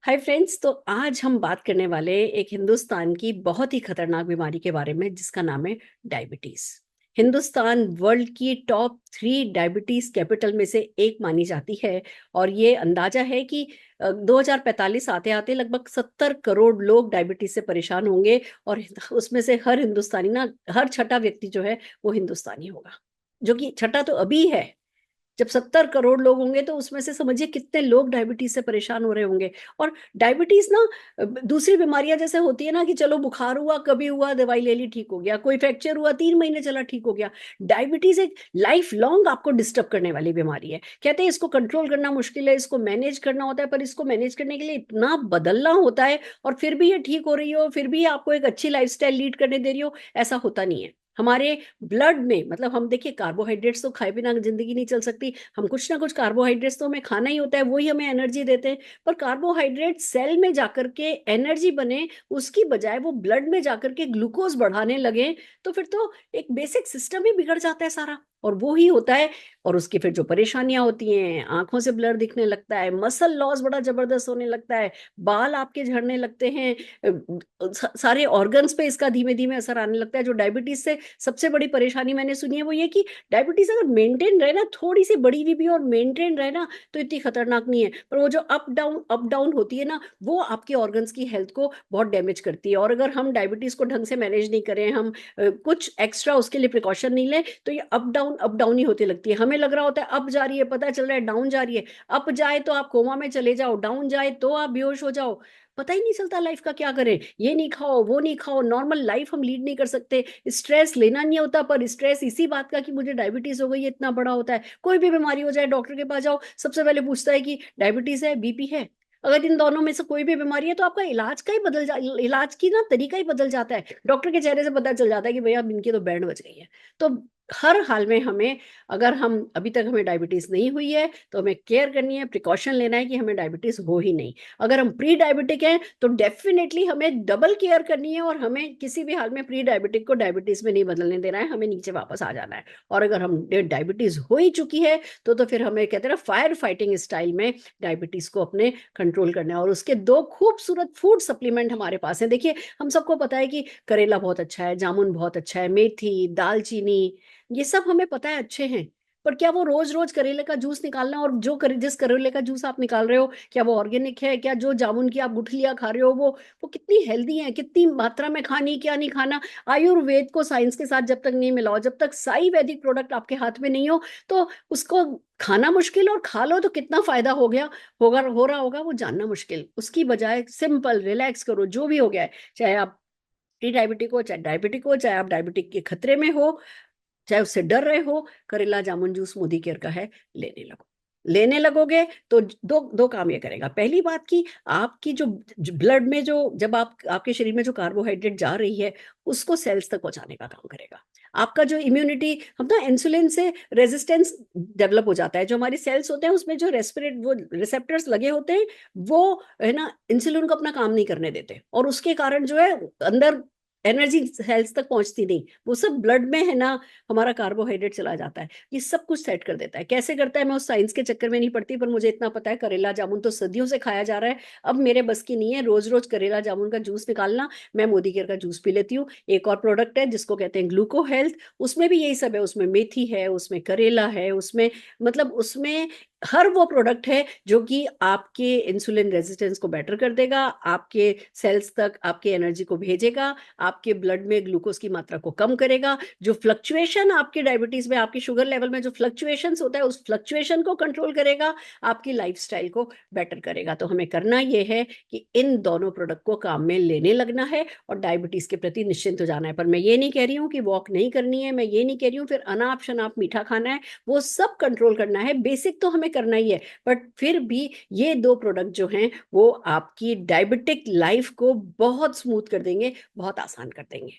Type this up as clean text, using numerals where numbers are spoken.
Hi friends. तो आज हम बात करने वाले एक हिंदुस्तान की बहुत ही खतरनाक बीमारी के बारे में जिसका नाम है डायबिटीज। हिंदुस्तान वर्ल्ड की टॉप 3 डायबिटीज कैपिटल में से एक मानी जाती है। और ये अंदाजा है कि 2045 आते आते लगभग 70 करोड़ लोग डायबिटीज से परेशान होंगे। और उसमें से हर हिंदुस्तानी ना, हर छठा व्यक्ति जो है वो हिंदुस्तानी होगा, जो कि छठा तो अभी है। जब 70 करोड़ लोग होंगे तो उसमें से समझिए कितने लोग डायबिटीज से परेशान हो रहे होंगे। और डायबिटीज ना, दूसरी बीमारियां जैसे होती है ना कि चलो बुखार हुआ, कभी हुआ, दवाई ले ली, ठीक हो गया। कोई फ्रैक्चर हुआ, 3 महीने चला, ठीक हो गया। डायबिटीज एक लाइफ लॉन्ग आपको डिस्टर्ब करने वाली बीमारी है। कहते हैं इसको कंट्रोल करना मुश्किल है, इसको मैनेज करना होता है, पर इसको मैनेज करने के लिए इतना बदलना होता है। और फिर भी ये ठीक हो रही हो, फिर भी आपको एक अच्छी लाइफस्टाइल लीड करने दे रही हो, ऐसा होता नहीं है। हमारे ब्लड में, मतलब हम देखिए, कार्बोहाइड्रेट्स तो खाए बिना जिंदगी नहीं चल सकती। हम कुछ ना कुछ कार्बोहाइड्रेट्स तो हमें खाना ही होता है, वही हमें एनर्जी देते हैं। पर कार्बोहाइड्रेट सेल में जाकर के एनर्जी बने, उसकी बजाय वो ब्लड में जाकर के ग्लूकोज बढ़ाने लगे, तो फिर तो एक बेसिक सिस्टम ही बिगड़ जाता है सारा। और वो ही होता है। और उसकी फिर जो परेशानियां होती हैं, आंखों से ब्लर दिखने लगता है, मसल लॉस बड़ा जबरदस्त होने लगता है, बाल आपके झड़ने लगते हैं, सारे ऑर्गन्स पे इसका धीमे धीमे असर आने लगता है। जो डायबिटीज से सबसे बड़ी परेशानी मैंने सुनी है वो ये कि डायबिटीज अगर मेंटेन रहे ना, थोड़ी सी बड़ी हुई भी और मेंटेन रहे ना, तो इतनी खतरनाक नहीं है। पर वो जो अप डाउन होती है ना, वो आपके ऑर्गन्स की हेल्थ को बहुत डैमेज करती है। और अगर हम डायबिटीज को ढंग से मैनेज नहीं करें, हम कुछ एक्स्ट्रा उसके लिए प्रिकॉशन नहीं लें, तो ये अप डाउन ही होती लगती है। हमें लग रहा होता है अप जा रही है, पता चल रहा है डाउन जा रही है। अप जाए तो आप कोमा में चले जाओ, डाउन जाए तो आप बेहोश हो जाओ। पता ही नहीं चलता लाइफ का क्या करें। ये नहीं खाओ, वो नहीं खाओ, नॉर्मल लाइफ हम लीड नहीं कर सकते। स्ट्रेस लेना नहीं होता, पर स्ट्रेस इसी बात का कि मुझे डायबिटीज हो गई है, इतना बड़ा होता है। कोई भी बीमारी हो जाए, डॉक्टर के पास जाओ, सबसे पहले पूछता है कि डायबिटीज है, बीपी है। अगर इन दोनों में से कोई भी बीमारी है तो आपका इलाज की ना तरीका ही बदल जाता है। डॉक्टर के चेहरे से पता चल जाता है कि भैया इनकी तो बैंड बज गई है। तो हर हाल में हमें, अगर हम अभी तक हमें डायबिटीज नहीं हुई है तो हमें केयर करनी है, प्रिकॉशन लेना है कि हमें डायबिटीज हो ही नहीं। अगर हम प्री डायबिटिक हैं तो डेफिनेटली हमें डबल केयर करनी है, और हमें किसी भी हाल में प्री डायबिटिक को डायबिटीज में नहीं बदलने देना है, हमें नीचे वापस आ जाना है। और अगर हम डायबिटीज हो ही चुकी है तो फिर हमें कहते हैं ना, फायर फाइटिंग स्टाइल में डायबिटीज को अपने कंट्रोल करना है। और उसके 2 खूबसूरत फूड सप्लीमेंट हमारे पास हैं। देखिए, हम सबको पता है कि करेला बहुत अच्छा है, जामुन बहुत अच्छा है, मेथी, दालचीनी, ये सब हमें पता है अच्छे हैं। पर क्या वो रोज रोज करेले का जूस निकालना, और जिस करेले का जूस आप निकाल रहे हो, क्या वो ऑर्गेनिक है? क्या जो जामुन की आप गुठलियां खा रहे हो वो कितनी हेल्दी है, कितनी मात्रा में खानी, क्या नहीं खाना? आयुर्वेद को साइंस के साथ जब तक नहीं मिलाओ, जब तक साई वैदिक प्रोडक्ट आपके हाथ में नहीं हो, तो उसको खाना मुश्किल, और खा लो तो कितना फायदा हो गया होगा, हो रहा होगा, वो जानना मुश्किल। उसकी बजाय सिंपल रिलैक्स करो, जो भी हो गया है, चाहे आप प्री डायबिटिक हो, चाहे डायबिटिक हो, चाहे आप डायबिटिक के खतरे में हो, चाहे उससे डर रहे हो, करेला जामुन जूस मोदी केयर का है, लेने लगो। लेने लगोगे तो दो दो काम ये करेगा। पहली बात कि आपकी जो ब्लड में, जो जब आपके शरीर में जो कार्बोहाइड्रेट जा रही है, उसको सेल्स तक पहुंचाने का काम करेगा। आपका जो इम्यूनिटी, हम ना इंसुलिन से रेजिस्टेंस डेवलप हो जाता है। जो हमारी सेल्स होते हैं उसमें जो वो रिसेप्टर्स लगे होते हैं, वो है ना, इंसुलिन को अपना काम नहीं करने देते, और उसके कारण जो है अंदर एनर्जी सेल्स तक पहुंचती नहीं, वो सब ब्लड में है ना, हमारा कार्बोहाइड्रेट चला जाता है। ये सब कुछ सेट कर देता है। कैसे करता है, मैं उस साइंस के चक्कर में नहीं पड़ती, पर मुझे इतना पता है करेला जामुन तो सदियों से खाया जा रहा है। अब मेरे बस की नहीं है रोज रोज करेला जामुन का जूस निकालना। मैं मोदी केयर का जूस पी लेती हूँ। एक और प्रोडक्ट है जिसको कहते हैं ग्लूको हेल्थ, उसमें भी यही सब है। उसमें मेथी है, उसमें करेला है, उसमें, मतलब उसमें हर वो प्रोडक्ट है जो कि आपके इंसुलिन रेजिस्टेंस को बेटर कर देगा, आपके सेल्स तक आपके एनर्जी को भेजेगा, आपके ब्लड में ग्लूकोज की मात्रा को कम करेगा। जो फ्लक्चुएशन आपके डायबिटीज में, आपकी शुगर लेवल में जो फ्लक्चुएशन होता है, उस फ्लक्चुएशन को कंट्रोल करेगा, आपकी लाइफस्टाइल को बेटर करेगा। तो हमें करना यह है कि इन दोनों प्रोडक्ट को काम में लेने लगना है और डायबिटीज के प्रति निश्चिंत हो जाना है। पर मैं ये नहीं कह रही हूँ कि वॉक नहीं करनी है, मैं ये नहीं कह रही हूँ फिर अनाप शनाप मीठा खाना है, वो सब कंट्रोल करना है। बेसिक तो हमें करना ही है, बट फिर भी ये 2 प्रोडक्ट जो हैं वो आपकी डायबिटिक लाइफ को बहुत स्मूथ कर देंगे, बहुत आसान कर देंगे।